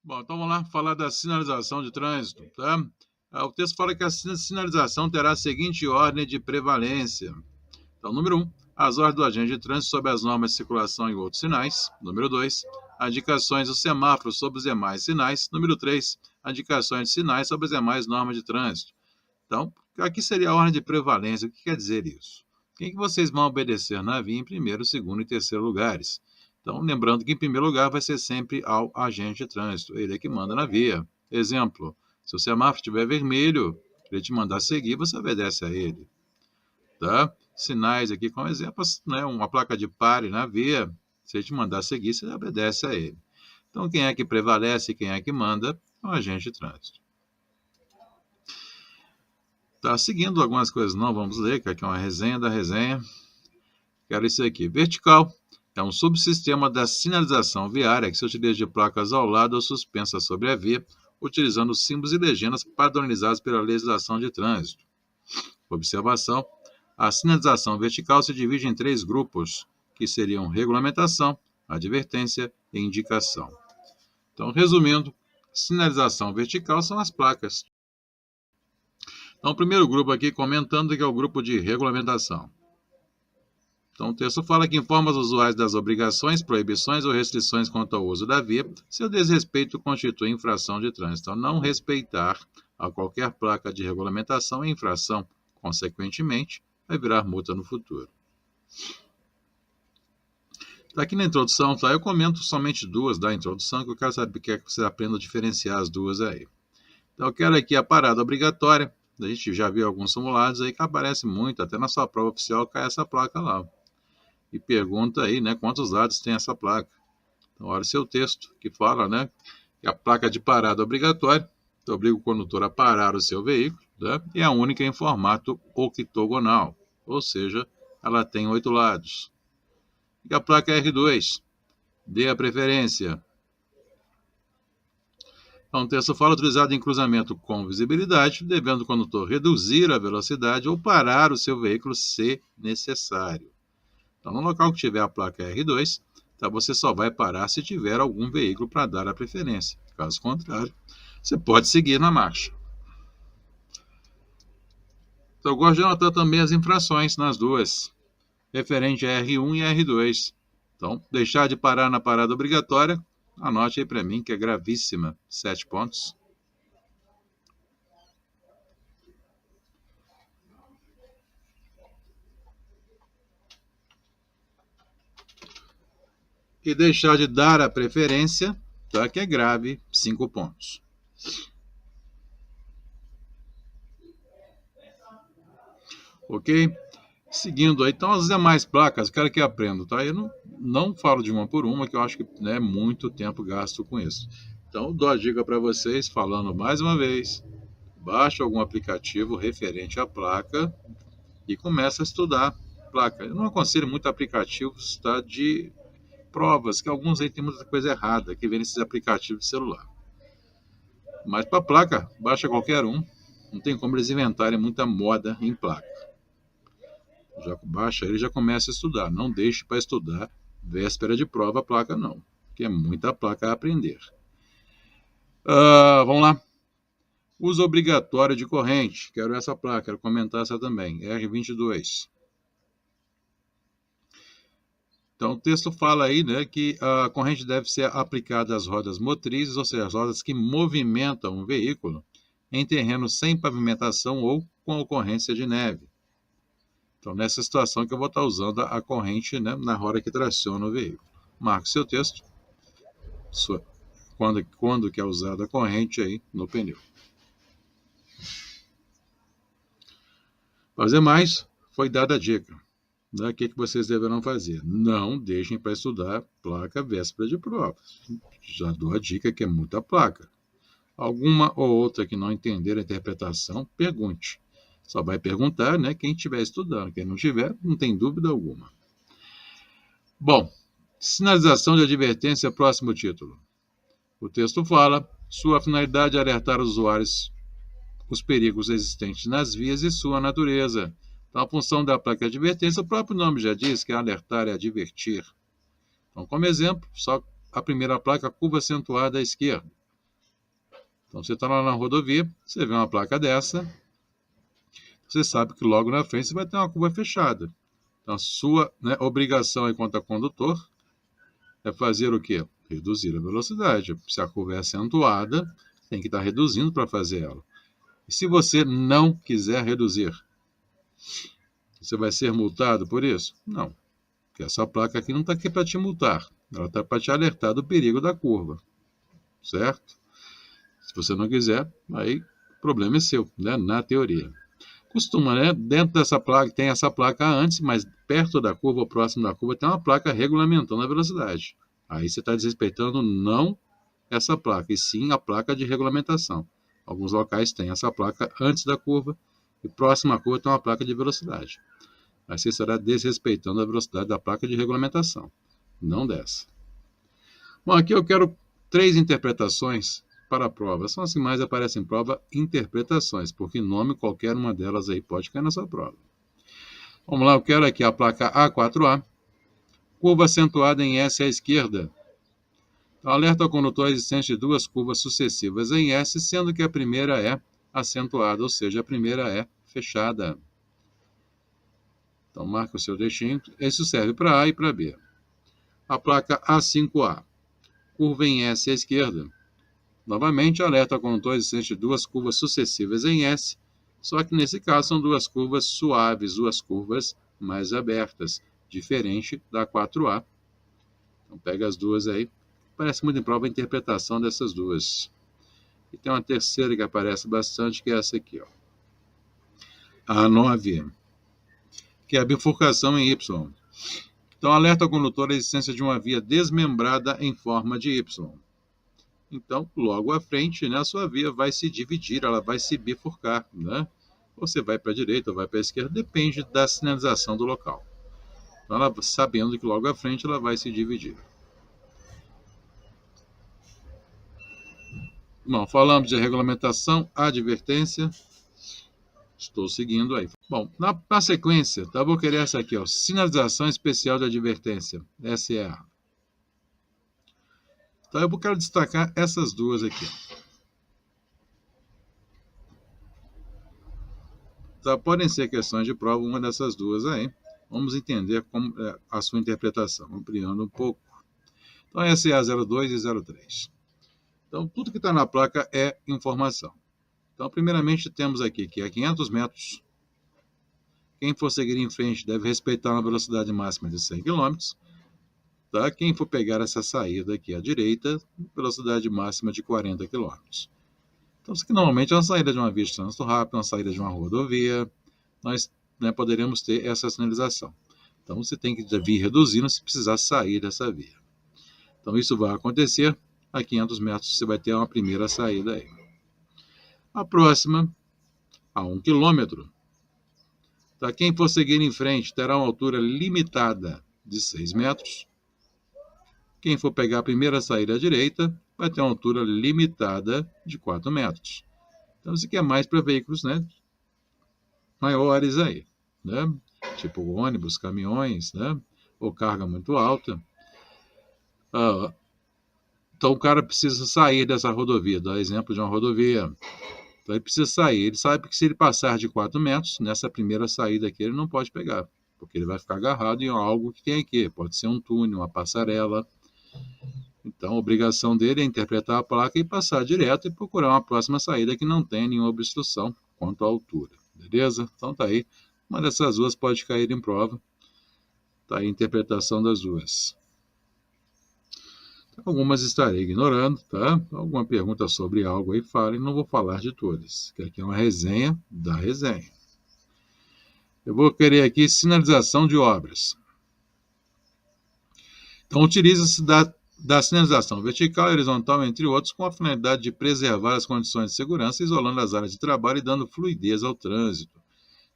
Bom, então vamos lá falar da sinalização de trânsito, tá? O texto fala que a sinalização terá a seguinte ordem de prevalência. Então, número 1, as ordens do agente de trânsito sobre as normas de circulação e outros sinais. Número 2, indicações do semáforo sobre os demais sinais. Número 3, indicações de sinais sobre as demais normas de trânsito. Então, aqui seria a ordem de prevalência. O que quer dizer isso? Quem que vocês vão obedecer na via em primeiro, segundo e terceiro lugares? Então, lembrando que em primeiro lugar vai ser sempre ao agente de trânsito. Ele é que manda na via. Exemplo, se o semáforo estiver vermelho, ele te mandar seguir, você obedece a ele. Tá? Sinais aqui como exemplo, né? Uma placa de pare na via, se ele te mandar seguir, você obedece a ele. Então, quem é que prevalece e quem é que manda? É o agente de trânsito. Tá seguindo algumas coisas, não vamos ler, que aqui é uma resenha da resenha. Quero isso aqui. Vertical é um subsistema da sinalização viária que se utiliza de placas ao lado ou suspensas sobre a via, utilizando símbolos e legendas padronizados pela legislação de trânsito. Observação: a sinalização vertical se divide em 3 grupos, que seriam regulamentação, advertência e indicação. Então, resumindo, sinalização vertical são as placas. Então, o primeiro grupo aqui comentando que é o grupo de regulamentação. Então, o texto fala que informa os usuários das obrigações, proibições ou restrições quanto ao uso da via, se o desrespeito constitui infração de trânsito. Então, não respeitar a qualquer placa de regulamentação é infração. Consequentemente, vai virar multa no futuro. Está aqui na introdução, tá? Eu comento somente 2 da introdução, que eu quero saber que você aprenda a diferenciar as 2 aí. Então, eu quero aqui a parada obrigatória. A gente já viu alguns simulados aí que aparece muito, até na sua prova oficial cai essa placa lá. E pergunta aí, né, quantos lados tem essa placa. Então, olha o seu texto, que fala, né, que a placa de parada obrigatória obriga o condutor a parar o seu veículo, né, e é a única em formato octogonal, ou seja, ela tem 8 lados. E a placa R2, dê a preferência. Então, o texto fala utilizado em cruzamento com visibilidade, devendo o condutor reduzir a velocidade ou parar o seu veículo se necessário. Então, no local que tiver a placa R2, tá, você só vai parar se tiver algum veículo para dar a preferência. Caso contrário, você pode seguir na marcha. Então, eu gosto de anotar também as infrações nas duas, referente a R1 e R2. Então, deixar de parar na parada obrigatória, anote aí para mim que é gravíssima, 7 pontos. E deixar de dar a preferência, tá, que é grave, 5 pontos. Ok? Seguindo aí, então as demais placas, quero que aprenda, tá? Eu não falo de uma por uma, que eu acho que é muito tempo gasto com isso. Então, eu dou a dica para vocês, falando mais uma vez, baixa algum aplicativo referente à placa e começa a estudar placa. Eu não aconselho muito aplicativos, tá, de provas, que alguns aí tem muita coisa errada, que vem nesses aplicativos de celular. Mas para placa, baixa qualquer um, não tem como eles inventarem muita moda em placa. Já baixa ele, já começa a estudar. Não deixe para estudar véspera de prova a placa, não, que é muita placa a aprender. Vamos lá. Uso obrigatório de corrente. Quero essa placa, quero comentar essa também. R22. Então, o texto fala aí, né, que a corrente deve ser aplicada às rodas motrizes, ou seja, as rodas que movimentam o veículo em terreno sem pavimentação ou com ocorrência de neve. Então, nessa situação que eu vou estar usando a corrente, né, na roda que traciona o veículo. Marque seu texto. Quando que é usada a corrente aí no pneu. Fazer mais, foi dada a dica. O que vocês deverão fazer? Não deixem para estudar placa véspera de prova. Já dou a dica que é muita placa. Alguma ou outra que não entender a interpretação, pergunte. Só vai perguntar, né, quem estiver estudando. Quem não tiver, não tem dúvida alguma. Bom, sinalização de advertência, próximo título. O texto fala, sua finalidade é alertar os usuários os perigos existentes nas vias e sua natureza. Então, a função da placa de advertência, o próprio nome já diz que é alertar e advertir. Então, como exemplo, só a primeira placa, curva acentuada à esquerda. Então, você está lá na rodovia, você vê uma placa dessa, você sabe que logo na frente você vai ter uma curva fechada. Então, a sua, né, obrigação enquanto condutor é fazer o quê? Reduzir a velocidade. Se a curva é acentuada, tem que estar reduzindo para fazer ela. E se você não quiser reduzir, você vai ser multado por isso? Não, porque essa placa aqui não está aqui para te multar. Ela está para te alertar do perigo da curva, certo? Se você não quiser, aí o problema é seu, né? Na teoria. Costuma, né? Dentro dessa placa, tem essa placa antes, mas perto da curva, ou próximo da curva, tem uma placa regulamentando a velocidade. Aí você está desrespeitando não essa placa, e sim a placa de regulamentação. Alguns locais têm essa placa antes da curva, e próxima à curva tem uma placa de velocidade. Aí você estará desrespeitando a velocidade da placa de regulamentação, não dessa. Bom, aqui eu quero 3 interpretações para a prova. São as que mais aparecem em prova, interpretações, porque nome qualquer uma delas aí pode cair na sua prova. Vamos lá, eu quero aqui a placa A4A, curva acentuada em S à esquerda. Alerta ao condutor a existência de 2 curvas sucessivas em S, sendo que a primeira é acentuada, ou seja, a primeira é fechada. Então, marca o seu destino. Isso serve para A e para B. A placa A5A, curva em S à esquerda. Novamente, alerta ao condutor a existência de 2 curvas sucessivas em S, só que nesse caso são 2 curvas suaves, 2 curvas mais abertas, diferente da 4A. Então, pega as duas aí. Parece muito em prova a interpretação dessas duas. E tem uma terceira que aparece bastante, que é essa aqui, ó. A 9, que é a bifurcação em Y. Então, alerta ao condutor a existência de uma via desmembrada em forma de Y. Então, logo à frente, né, a sua via vai se dividir, ela vai se bifurcar, né? Ou você vai para a direita ou vai para a esquerda, depende da sinalização do local. Então, ela, sabendo que logo à frente ela vai se dividir. Bom, falamos de regulamentação, advertência. Estou seguindo aí. Bom, na sequência, tá, vou querer essa aqui, ó, sinalização especial de advertência, SEA. Então, eu quero destacar essas duas aqui. Tá, podem ser questões de prova, uma dessas duas aí. Vamos entender como a sua interpretação, ampliando um pouco. Então, SEA 02 e 03. Então, tudo que está na placa é informação. Então, primeiramente, temos aqui que é 500 metros. Quem for seguir em frente deve respeitar uma velocidade máxima de 100 km. Tá? Quem for pegar essa saída aqui à direita, velocidade máxima de 40 km. Então, isso aqui normalmente é uma saída de uma via de trânsito rápido, uma saída de uma rodovia. Nós, né, poderemos ter essa sinalização. Então, você tem que vir reduzindo se precisar sair dessa via. Então, isso vai acontecer. A 500 metros você vai ter uma primeira saída aí. A próxima, a 1 km. Tá? Quem for seguir em frente terá uma altura limitada de 6 metros. Quem for pegar a primeira saída à direita vai ter uma altura limitada de 4 metros. Então, isso aqui é mais para veículos, né, maiores aí, né? Tipo ônibus, caminhões, né? Ou carga muito alta. Então, o cara precisa sair dessa rodovia, dá exemplo de uma rodovia. Então, ele precisa sair. Ele sabe que se ele passar de 4 metros, nessa primeira saída aqui, ele não pode pegar, porque ele vai ficar agarrado em algo que tem aqui. Pode ser um túnel, uma passarela. Então, a obrigação dele é interpretar a placa e passar direto e procurar uma próxima saída que não tenha nenhuma obstrução quanto à altura. Beleza? Então, tá aí. Uma dessas duas pode cair em prova. Tá aí a interpretação das duas. Algumas estarei ignorando, tá? Alguma pergunta sobre algo aí, falem, não vou falar de todas, que aqui é uma resenha da resenha. Eu vou querer aqui sinalização de obras. Então, utiliza-se da sinalização vertical e horizontal, entre outros, com a finalidade de preservar as condições de segurança, isolando as áreas de trabalho e dando fluidez ao trânsito.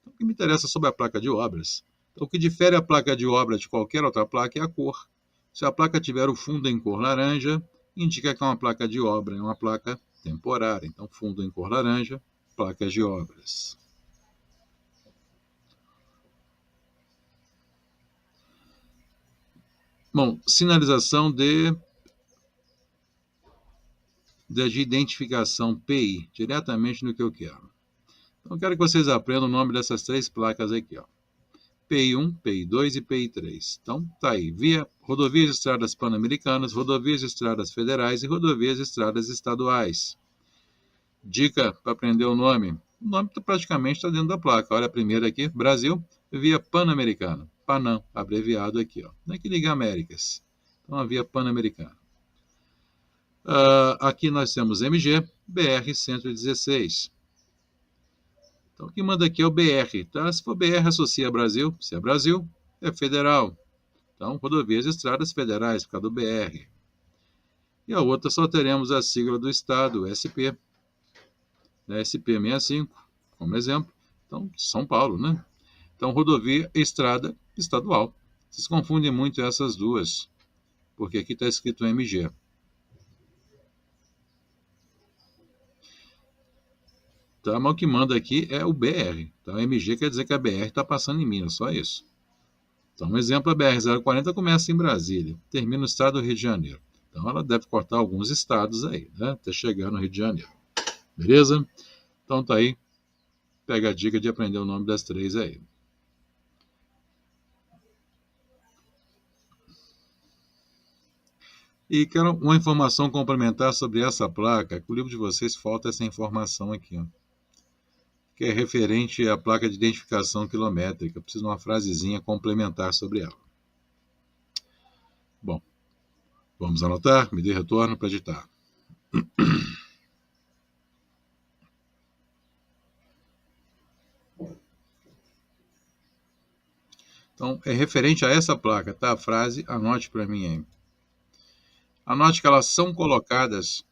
Então, o que me interessa sobre a placa de obras? Então, o que difere a placa de obra de qualquer outra placa é a cor. Se a placa tiver o fundo em cor laranja, indica que é uma placa de obra, é uma placa temporária. Então, fundo em cor laranja, placas de obras. Bom, sinalização de de identificação PI, diretamente no que eu quero. Então, eu quero que vocês aprendam o nome dessas 3 placas aqui, ó. PI1, PI2 e PI3. Então, tá aí. Rodovias e estradas pan-americanas, rodovias e estradas federais e rodovias e estradas estaduais. Dica para aprender o nome. O nome praticamente está dentro da placa. Olha a primeira aqui, Brasil, via pan-americana. Panam, abreviado aqui, ó. Não é que liga Américas. Então, a via pan-americana. Aqui nós temos MG, BR-116. Então, o que manda aqui é o BR, tá? Se for BR, associa a Brasil. Se é Brasil, é federal. Então, rodovias e estradas federais, por causa do BR. E a outra só teremos a sigla do estado, SP. SP65, como exemplo. Então, São Paulo, né? Então, rodovia e estrada estadual. Vocês confundem muito essas duas, porque aqui está escrito MG. Tá, mas o que manda aqui é o BR. Então, MG quer dizer que a BR está passando em Minas, só isso. Então, um exemplo, a BR-040 começa em Brasília, termina no estado do Rio de Janeiro. Então, ela deve cortar alguns estados aí, né? Até chegar no Rio de Janeiro. Beleza? Então, tá aí. Pega a dica de aprender o nome das 3 aí. E quero uma informação complementar sobre essa placa, que o livro de vocês falta essa informação aqui, ó, que é referente à placa de identificação quilométrica. Preciso de uma frasezinha complementar sobre ela. Bom, vamos anotar, me dê retorno para editar. Então, é referente a essa placa, tá? A frase, anote para mim aí. Anote que elas são colocadas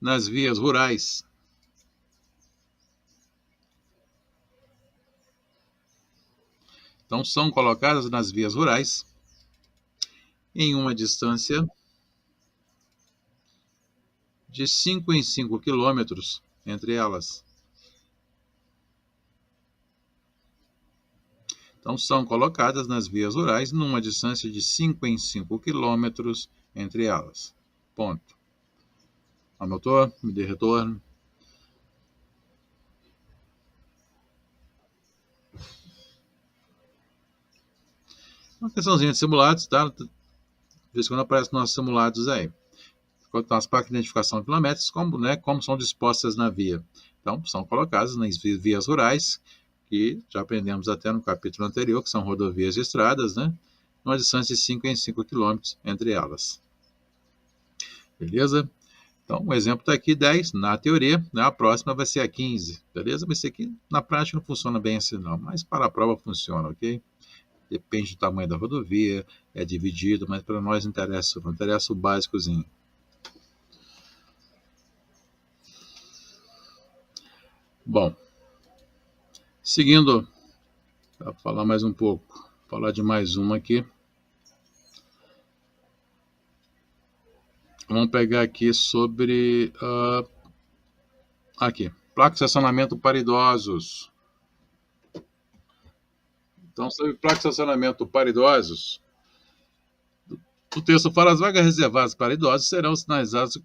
nas vias rurais. Então, são colocadas nas vias rurais em uma distância de 5 em 5 quilômetros entre elas. Então, são colocadas nas vias rurais numa distância de 5 em 5 quilômetros entre elas. Ponto. Anotou? Me dê retorno. Uma questãozinha de simulados, tá? De vez em quando aparecem nossos simulados aí. Quanto às placas de identificação quilométricas, como são dispostas na via. Então, são colocadas nas vias rurais, que já aprendemos até no capítulo anterior, que são rodovias e estradas, né? Uma distância de 5 em 5 quilômetros entre elas. Beleza? Então, o exemplo está aqui, 10, na teoria, né? A próxima vai ser a 15, beleza? Mas isso aqui, na prática, não funciona bem assim, não. Mas para a prova funciona, ok? Depende do tamanho da rodovia, é dividido, mas para nós não interessa o básicozinho. Bom, seguindo, para falar mais um pouco, falar de mais uma aqui. Vamos pegar aqui sobre, aqui, placa de estacionamento para idosos. Então, sobre placa de estacionamento para idosos, o texto fala: as vagas reservadas para idosos serão sinalizadas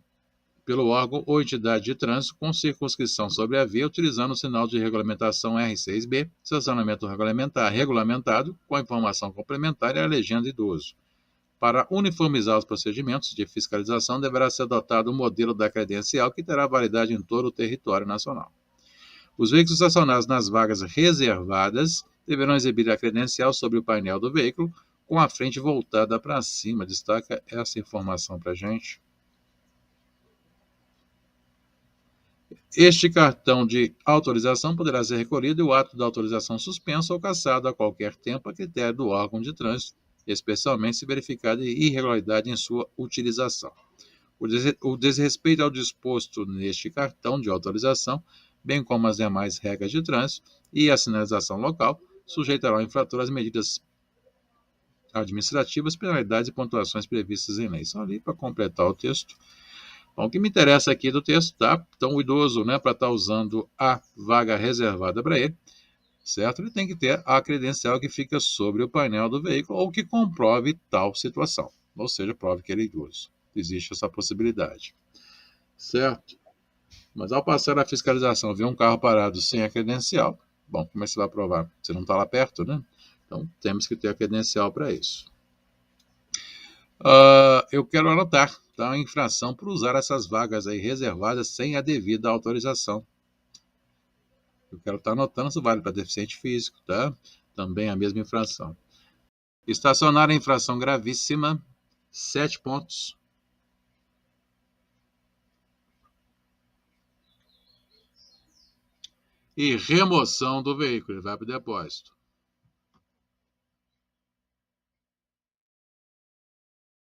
pelo órgão ou entidade de trânsito com circunscrição sobre a via, utilizando o sinal de regulamentação R6B, estacionamento regulamentado, com a informação complementar e a legenda idoso. Para uniformizar os procedimentos de fiscalização, deverá ser adotado o modelo da credencial que terá validade em todo o território nacional. Os veículos estacionados nas vagas reservadas deverão exibir a credencial sobre o painel do veículo, com a frente voltada para cima. Destaca essa informação para a gente. Este cartão de autorização poderá ser recolhido e o ato da autorização suspenso ou cassado a qualquer tempo a critério do órgão de trânsito, especialmente se verificada irregularidade em sua utilização. O desrespeito ao disposto neste cartão de autorização, bem como as demais regras de trânsito e a sinalização local, sujeitará o infrator às medidas administrativas, penalidades e pontuações previstas em lei. Só ali para completar o texto. Bom, o que me interessa aqui do texto, tá? Então, o idoso, né, para estar usando a vaga reservada para ele, certo? Ele tem que ter a credencial que fica sobre o painel do veículo ou que comprove tal situação, ou seja, prove que ele é idoso. Existe essa possibilidade. Certo? Mas ao passar a fiscalização, ver um carro parado sem a credencial, bom, como é que você vai provar? Você não está lá perto, né? Então, temos que ter a credencial para isso. Eu quero anotar, tá? A infração por usar essas vagas aí reservadas sem a devida autorização. Eu quero estar anotando, isso vale para deficiente físico, tá? Também a mesma infração. Estacionar é infração gravíssima, 7 pontos. E remoção do veículo, ele vai para o depósito.